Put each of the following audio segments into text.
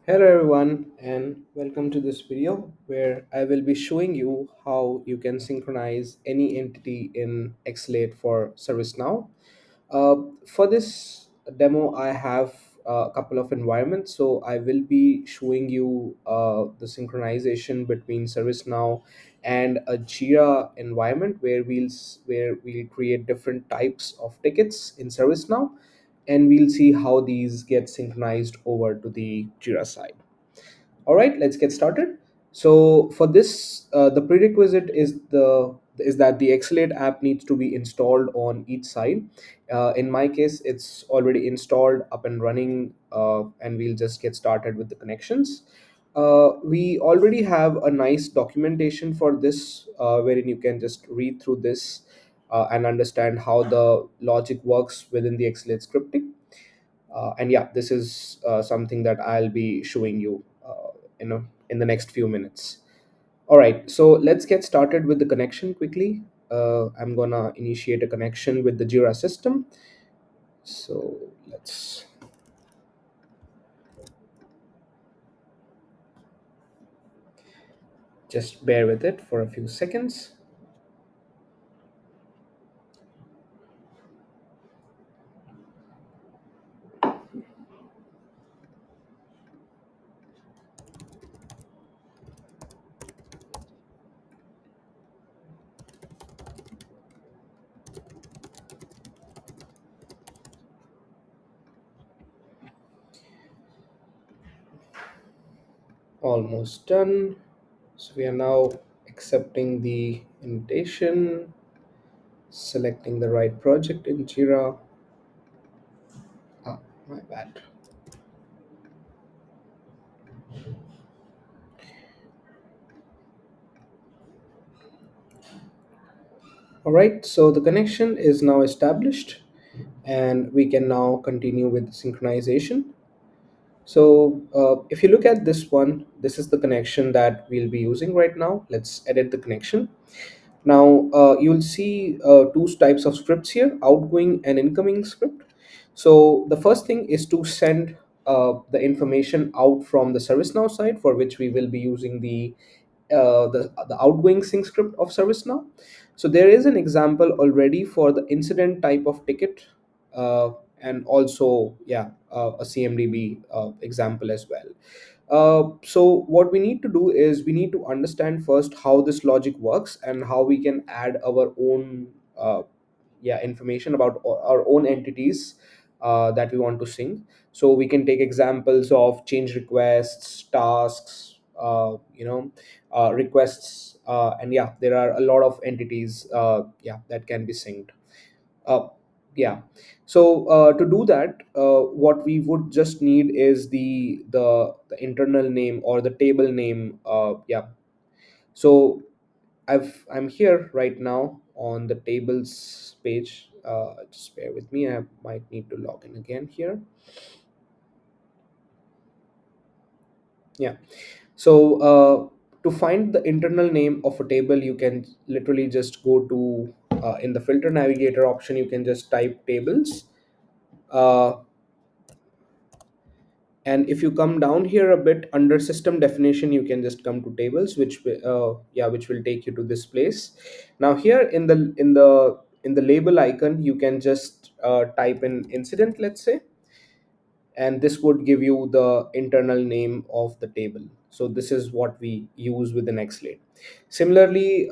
Hello everyone and welcome to this video where I will be showing you how you can synchronize any entity in Exalate for ServiceNow. Uh, for this demo, I have a couple of environments. So I will be showing you the synchronization between ServiceNow and a Jira environment where we'll create different types of tickets in ServiceNow, and we'll see how these get synchronized over to the Jira side. All right, let's get started. So for this, the prerequisite is that the Exalate app needs to be installed on each side. In my case, it's already installed, up and running, and we'll just get started with the connections. We already have a nice documentation for this, wherein you can just read through this and understand how the logic works within the Exalate scripting. And yeah, this is something that I'll be showing you in the next few minutes. All right, so let's get started with the connection quickly. I'm gonna initiate a connection with the Jira system. So let's just bear with it for a few seconds. Almost done. So we are now accepting the invitation, selecting the right project in Jira. Ah, my bad. All right, so the connection is now established and we can now continue with synchronization. So if you look at this one, this is the connection that we'll be using right now. Let's edit the connection. Now you'll see two types of scripts here, outgoing and incoming script. So the first thing is to send the information out from the ServiceNow side, for which we will be using the outgoing sync script of ServiceNow. So there is an example already for the incident type of ticket, and also a CMDB example as well. So what we need to do is we need to understand first how this logic works and how we can add our own information about our own entities that we want to sync. So we can take examples of change requests, tasks, requests, and yeah, there are a lot of entities that can be synced. uh, yeah to do that, what we would just need is the internal name or the table name. So I'm here right now on the tables page. Just bear with me, I might need to log in again here. Yeah. So to find the internal name of a table, you can literally just go to in the filter navigator option, you can just type tables. uh, and if you come down here a bit under system definition, you can just come to tables, which will take you to this place. Now here in the label icon, you can just type in incident, let's say, and this would give you the internal name of the table. So this is what we use with the Nextlate. Similarly,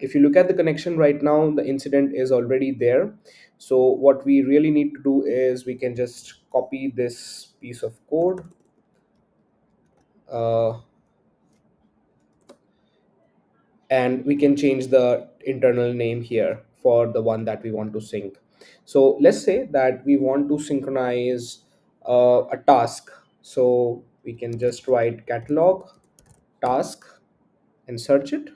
if you look at the connection right now, the incident is already there. So what we really need to do is we can just copy this piece of code, uh, and we can change the internal name here for the one that we want to sync. So let's say that we want to synchronize a task. So we can just write catalog task and search it,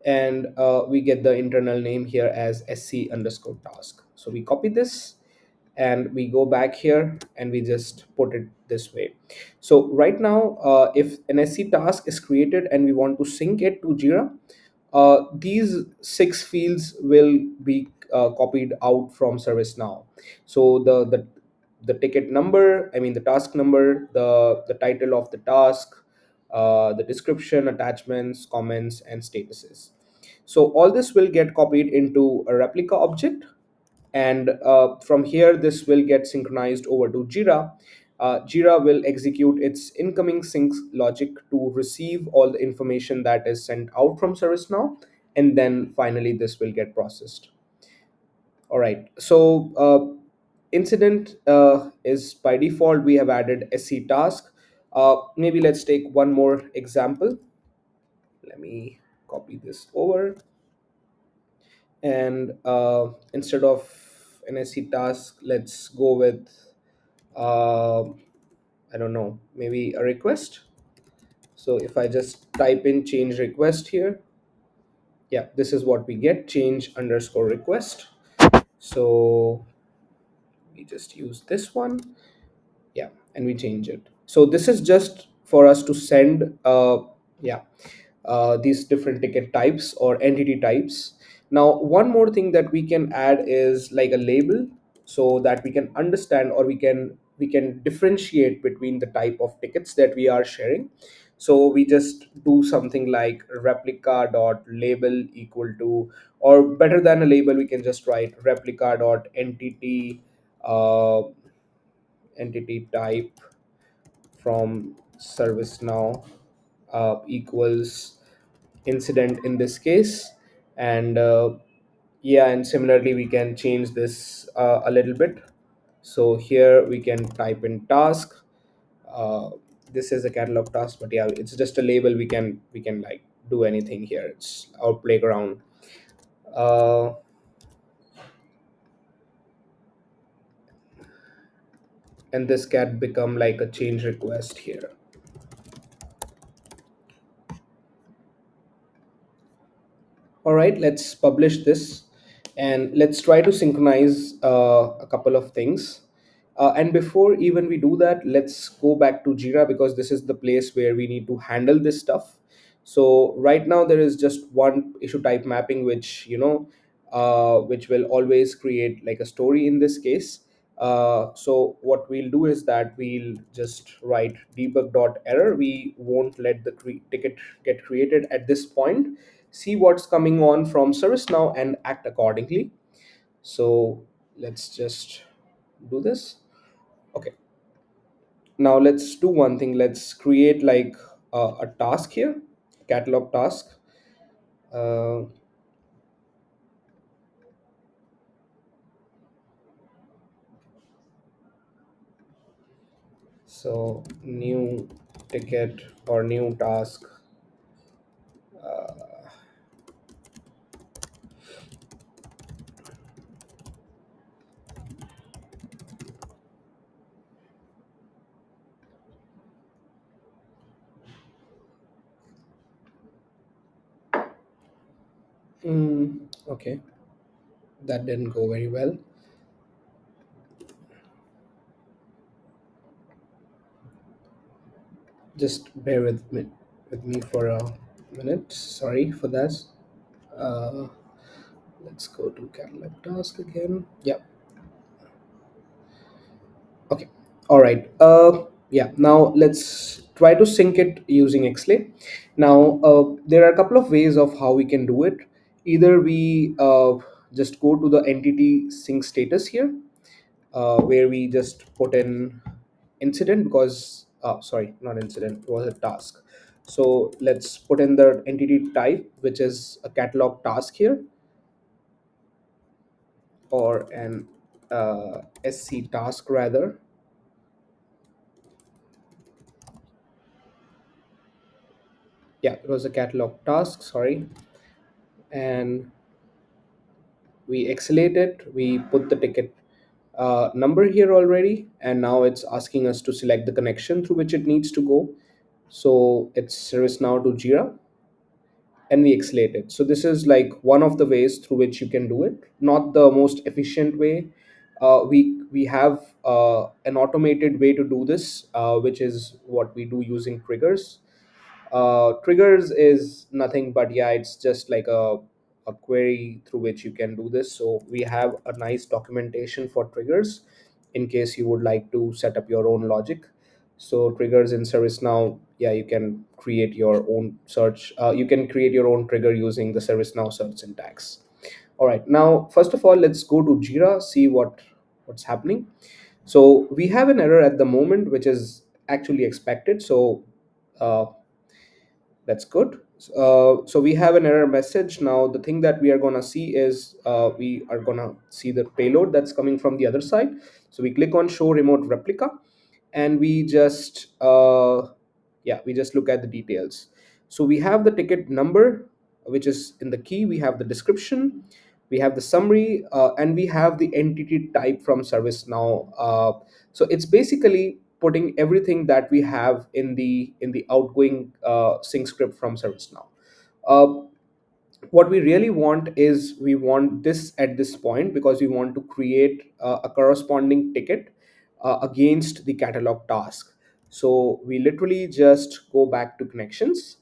and we get the internal name here as sc underscore task. So we copy this and we go back here and we just put it this way. So right now, if an sc task is created and we want to sync it to Jira, these six fields will be copied out from ServiceNow. So the the ticket number, I mean the task number, the title of the task, the description, attachments, comments, and statuses. So all this will get copied into a replica object, and from here this will get synchronized over to Jira. Jira will execute its incoming sync logic to receive all the information that is sent out from ServiceNow, and then finally this will get processed. All right. So incident is by default we have added SC task. Maybe let's take one more example. Let me copy this over, and instead of an SC task, let's go with uh, I don't know, maybe a request. So if I just type in change request here, yeah, this is what we get, change underscore request. So we just use this one, yeah, and we change it. So this is just for us to send yeah, these different ticket types or entity types. Now one more thing that we can add is like a label, so that we can understand, or we can differentiate between the type of tickets that we are sharing. So we just do something like replica dot label equal to, or better than a label, we can just write replica dot entity, uh, entity type from ServiceNow equals incident in this case. And yeah, and similarly we can change this a little bit. So here we can type in task. uh, this is a catalog task, but yeah, it's just a label. We can like do anything here. It's our playground. uh, and this can become like a change request here. All right, let's publish this, and let's try to synchronize a couple of things. And before even we do that, let's go back to Jira, because this is the place where we need to handle this stuff. So right now there is just one issue type mapping, which which will always create like a story in this case. So what we'll do is that we'll just write debug.error. We won't let the ticket get created at this point. See what's coming on from ServiceNow and act accordingly. So let's just do this. Okay. Now let's do one thing. Let's create like a task here, catalog task. Uh, so new ticket or new task. Okay, that didn't go very well. Just bear with me for a minute. Sorry for that. Uh, let's go to catalog task again. Yeah. Okay. All right. Yeah. Now let's try to sync it using Exalate. Now there are a couple of ways of how we can do it. Either we just go to the entity sync status here, where we just put in incident, because sorry, not incident, it was a task. So let's put in the entity type, which is a catalog task here, or an SC task rather. Yeah, it was a catalog task, sorry. And we exhalate it, we put the ticket number here already, and now it's asking us to select the connection through which it needs to go. So it's ServiceNow to Jira, and we exhalate it. So this is like one of the ways through which you can do it. Not the most efficient way. We have an automated way to do this, which is what we do using triggers. Triggers is nothing but, yeah, it's just like a query through which you can do this. So we have a nice documentation for triggers. in case you would like to set up your own logic. So triggers in ServiceNow, yeah, you can create your own search. You can create your own trigger using the ServiceNow search syntax. All right, now first of all, let's go to Jira, see what's happening. So we have an error at the moment, which is actually expected. So uh, that's good. So we have an error message. Now the thing that we are going to see is we are going to see the payload that's coming from the other side. So we click on show remote replica, and we just yeah, we just look at the details. So we have the ticket number, which is in the key. We have the description, we have the summary, and we have the entity type from ServiceNow. So it's basically putting everything that we have in the outgoing sync script from ServiceNow. Uh, what we really want is we want this at this point because we want to create a corresponding ticket against the catalog task. So we literally just go back to connections,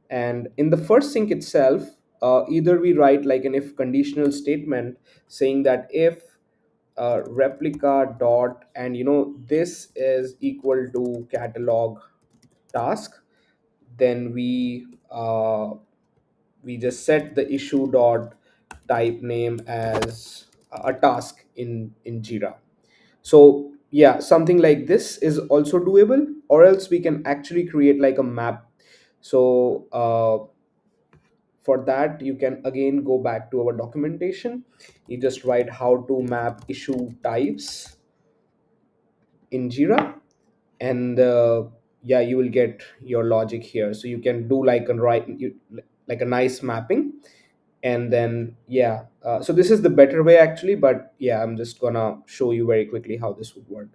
and in the first sync itself, either we write like an if conditional statement saying that if replica dot, and this is equal to catalog task, then we just set the issue dot type name as a task in Jira. So yeah, something like this is also doable, or else we can actually create like a map. So for that, you can again go back to our documentation. You just write how to map issue types in Jira, and yeah, you will get your logic here. So you can do like a like a nice mapping, and then yeah, so this is the better way actually, but yeah, I'm just gonna show you very quickly how this would work.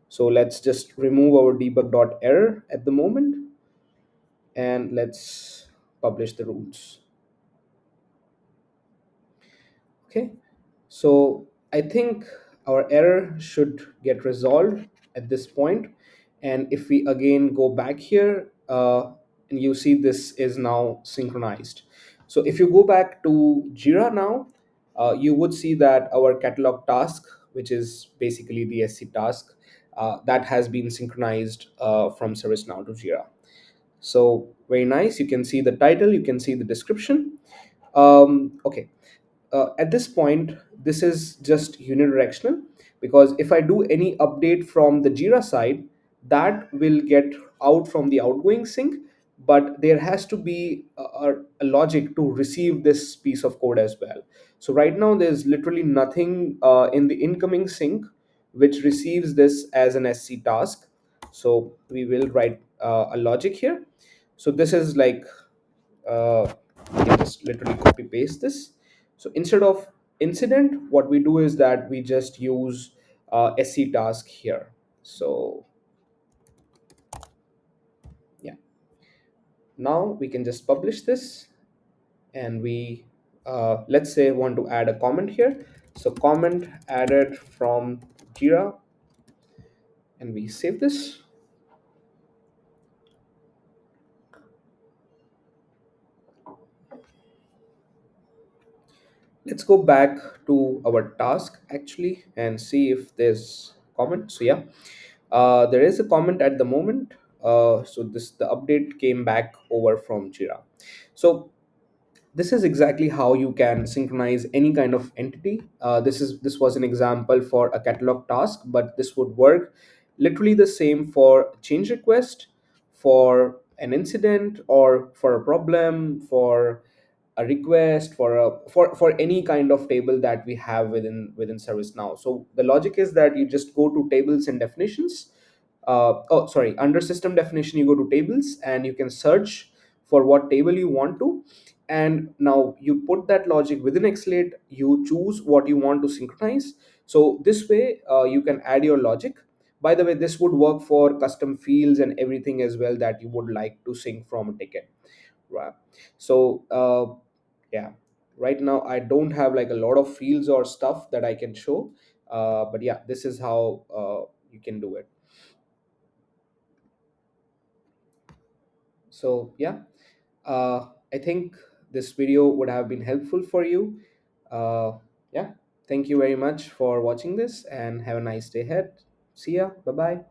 So let's just remove our debug.error at the moment, and let's publish the rules. Okay, so I think our error should get resolved at this point. And if we again go back here, and you see this is now synchronized. So if you go back to Jira now, you would see that our catalog task, which is basically the SC task, that has been synchronized from ServiceNow to Jira. So very nice. You can see the title, you can see the description. Okay, at this point, this is just unidirectional, because if I do any update from the Jira side, that will get out from the outgoing sync, but there has to be a logic to receive this piece of code as well. So right now, there's literally nothing in the incoming sync which receives this as an SC task. So we will write a logic here. So this is like we can just literally copy paste this. So instead of incident, what we do is that we just use SC task here. So yeah, now we can just publish this, and we let's say want to add a comment here. So comment added from Jira, and we save this. Let's go back to our task actually and see if there's comment. So yeah, there is a comment at the moment. So this the update came back over from Jira. So this is exactly how you can synchronize any kind of entity. This was an example for a catalog task, but this would work literally the same for change request, for an incident, or for a problem, for a request, for any kind of table that we have within ServiceNow. So the logic is that you just go to tables and definitions. Oh, sorry, under system definition, you go to tables, and you can search for what table you want to, and now you put that logic within Exalate. You choose what you want to synchronize. So this way, you can add your logic. By the way, this would work for custom fields and everything as well that you would like to sync from a ticket, right? So yeah, right now I don't have like a lot of fields or stuff that I can show, but yeah, this is how you can do it. So yeah, I think this video would have been helpful for you. uh, yeah, Thank you very much for watching this and have a nice day ahead. See ya. Bye bye.